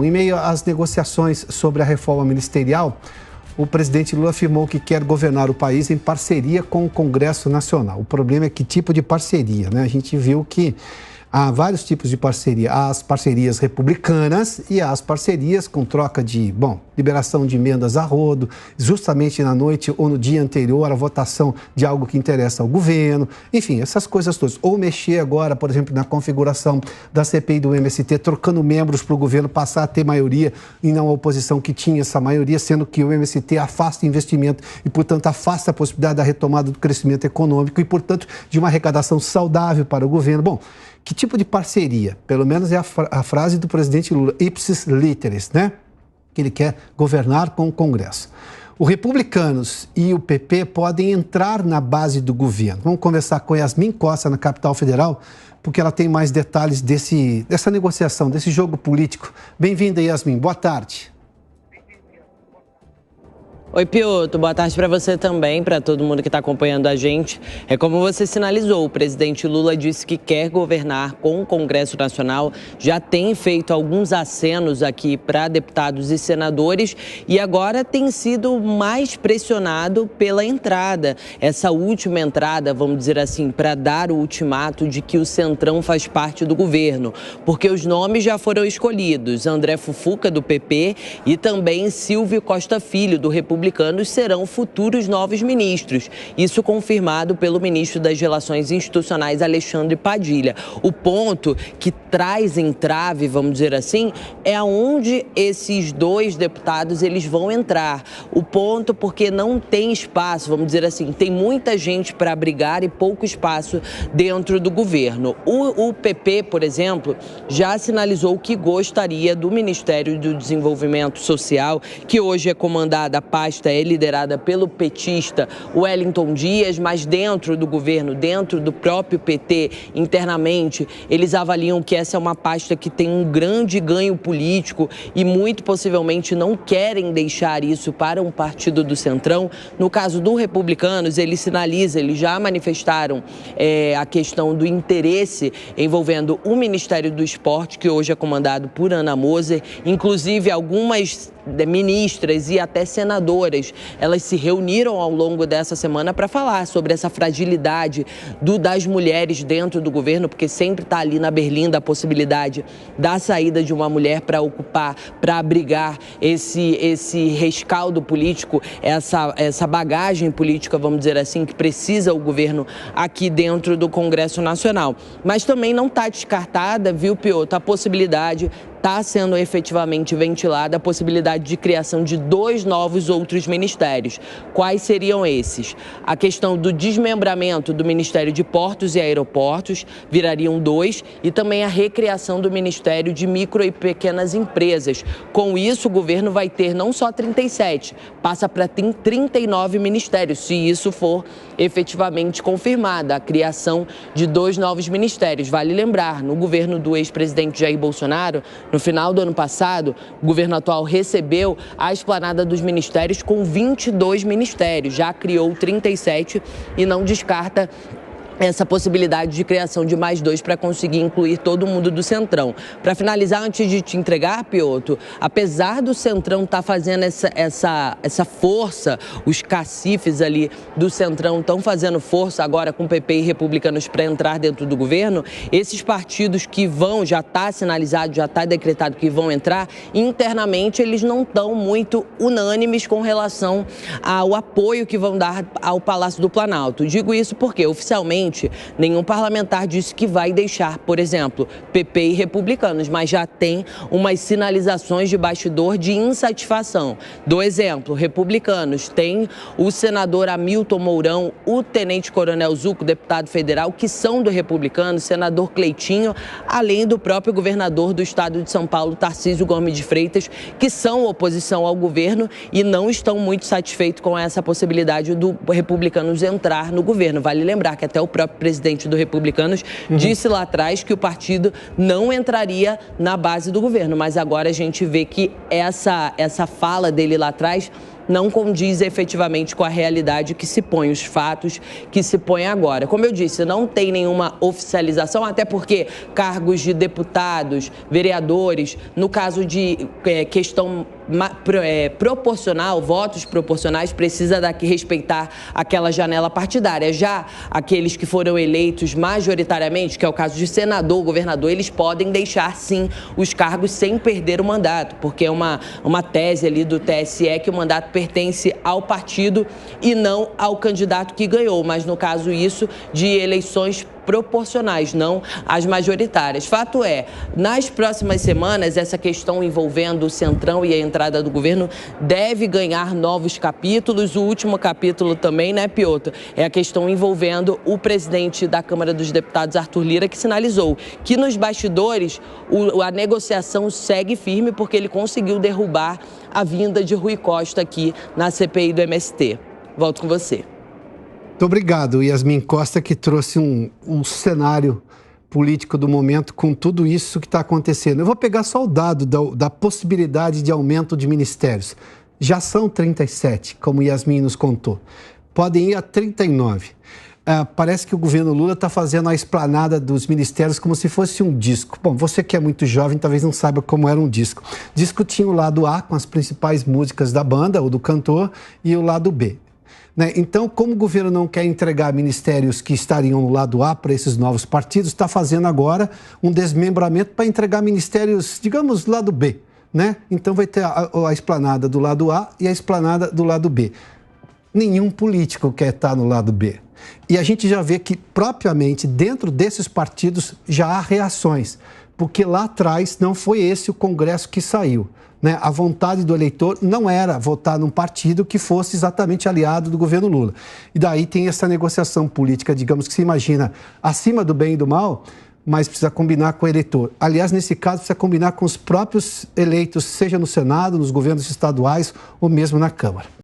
Em meio às negociações sobre a reforma ministerial, o presidente Lula afirmou que quer governar o país em parceria com o Congresso Nacional. O problema é que tipo de parceria, né? A gente viu que há vários tipos de parceria. Há as parcerias republicanas e há as parcerias com troca de, liberação de emendas a rodo, justamente na noite ou no dia anterior à votação de algo que interessa ao governo. Enfim, essas coisas todas. Ou mexer agora, por exemplo, na configuração da CPI do MST, trocando membros para o governo passar a ter maioria e não a oposição que tinha essa maioria, sendo que o MST afasta investimento e, portanto, afasta a possibilidade da retomada do crescimento econômico e, portanto, de uma arrecadação saudável para o governo. Bom, que tipo de parceria? Pelo menos é a frase do presidente Lula, ipsis literis, né? Que ele quer governar com o Congresso. Os republicanos e o PP podem entrar na base do governo. Vamos conversar com Yasmin Costa, na capital federal, porque ela tem mais detalhes dessa negociação, desse jogo político. Bem-vinda, Yasmin. Boa tarde. Oi, Piotr, boa tarde para você também, para todo mundo que está acompanhando a gente. É como você sinalizou, o presidente Lula disse que quer governar com o Congresso Nacional, já tem feito alguns acenos aqui para deputados e senadores e agora tem sido mais pressionado pela entrada, essa última entrada, vamos dizer assim, para dar o ultimato de que o Centrão faz parte do governo, porque os nomes já foram escolhidos, André Fufuca, do PP, e também Silvio Costa Filho, do Republicanos, serão futuros novos ministros. Isso confirmado pelo ministro das Relações Institucionais, Alexandre Padilha. O ponto que traz entrave, vamos dizer assim, é aonde esses dois deputados eles vão entrar. O ponto porque não tem espaço, vamos dizer assim, tem muita gente para brigar e pouco espaço dentro do governo. O PP, por exemplo, já sinalizou que gostaria do Ministério do Desenvolvimento Social, que hoje é comandada a pasta é liderada pelo petista Wellington Dias, mas dentro do governo, dentro do próprio PT, internamente, eles avaliam que essa é uma pasta que tem um grande ganho político e muito possivelmente não querem deixar isso para um partido do Centrão. No caso do Republicanos, eles sinalizam, eles já manifestaram a questão do interesse envolvendo o Ministério do Esporte, que hoje é comandado por Ana Moser, inclusive algumas ministras e até senadoras, elas se reuniram ao longo dessa semana para falar sobre essa fragilidade das mulheres dentro do governo, porque sempre está ali na berlinda a possibilidade da saída de uma mulher para ocupar, para abrigar esse rescaldo político, essa bagagem política, vamos dizer assim, que precisa o governo aqui dentro do Congresso Nacional. Mas também não está descartada, viu, Piotr, a possibilidade, está sendo efetivamente ventilada a possibilidade de criação de 2 novos outros ministérios. Quais seriam esses? A questão do desmembramento do Ministério de Portos e Aeroportos, virariam 2, e também a recriação do Ministério de Micro e Pequenas Empresas. Com isso, o governo vai ter não só 37, passa para 39 ministérios, se isso for efetivamente confirmada, a criação de 2 novos ministérios. Vale lembrar, no governo do ex-presidente Jair Bolsonaro, no final do ano passado, o governo atual recebeu a esplanada dos ministérios com 22 ministérios, já criou 37 e não descarta essa possibilidade de criação de mais 2 para conseguir incluir todo mundo do Centrão. Para finalizar, antes de te entregar, Piotr, apesar do Centrão estar fazendo essa força, os cacifes ali do Centrão estão fazendo força agora com PP e Republicanos para entrar dentro do governo, esses partidos que vão, já está sinalizado, já está decretado que vão entrar, internamente eles não estão muito unânimes com relação ao apoio que vão dar ao Palácio do Planalto. Digo isso porque, oficialmente, nenhum parlamentar disse que vai deixar, por exemplo, PP e Republicanos, mas já tem umas sinalizações de bastidor de insatisfação. Do exemplo, Republicanos tem o senador Hamilton Mourão, o tenente-coronel Zuco, deputado federal, que são do Republicano, senador Cleitinho, além do próprio governador do estado de São Paulo, Tarcísio Gomes de Freitas, que são oposição ao governo e não estão muito satisfeitos com essa possibilidade do Republicanos entrar no governo. Vale lembrar que até o próprio presidente do Republicanos disse lá atrás que o partido não entraria na base do governo, mas agora a gente vê que essa fala dele lá atrás não condiz efetivamente com a realidade que se põe, os fatos que se põem agora. Como eu disse, não tem nenhuma oficialização, até porque cargos de deputados, vereadores, no caso de questão proporcional, votos proporcionais, precisa respeitar aquela janela partidária. Já aqueles que foram eleitos majoritariamente, que é o caso de senador, governador, eles podem deixar sim os cargos sem perder o mandato, porque é uma tese ali do TSE que o mandato pertence ao partido e não ao candidato que ganhou, mas no caso isso de eleições proporcionais, não as majoritárias. Fato é, nas próximas semanas, essa questão envolvendo o Centrão e a entrada do governo deve ganhar novos capítulos. O último capítulo também, né, Piotr, é a questão envolvendo o presidente da Câmara dos Deputados, Arthur Lira, que sinalizou que nos bastidores a negociação segue firme porque ele conseguiu derrubar a vinda de Rui Costa aqui na CPI do MST. Volto com você. Muito obrigado, Yasmin Costa, que trouxe um cenário político do momento com tudo isso que está acontecendo. Eu vou pegar só o dado da possibilidade de aumento de ministérios. Já são 37, como Yasmin nos contou. Podem ir a 39. Parece que o governo Lula está fazendo a esplanada dos ministérios como se fosse um disco. Bom, você que é muito jovem talvez não saiba como era um disco. Disco tinha o lado A com as principais músicas da banda ou do cantor e o lado B. Então, como o governo não quer entregar ministérios que estariam no lado A para esses novos partidos, está fazendo agora um desmembramento para entregar ministérios, digamos, lado B. Então, vai ter a esplanada do lado A e a esplanada do lado B. Nenhum político quer estar no lado B. E a gente já vê que, propriamente, dentro desses partidos, já há reações, porque lá atrás não foi esse o Congresso que saiu. A vontade do eleitor não era votar num partido que fosse exatamente aliado do governo Lula. E daí tem essa negociação política, digamos que se imagina, acima do bem e do mal, mas precisa combinar com o eleitor. Aliás, nesse caso, precisa combinar com os próprios eleitos, seja no Senado, nos governos estaduais ou mesmo na Câmara.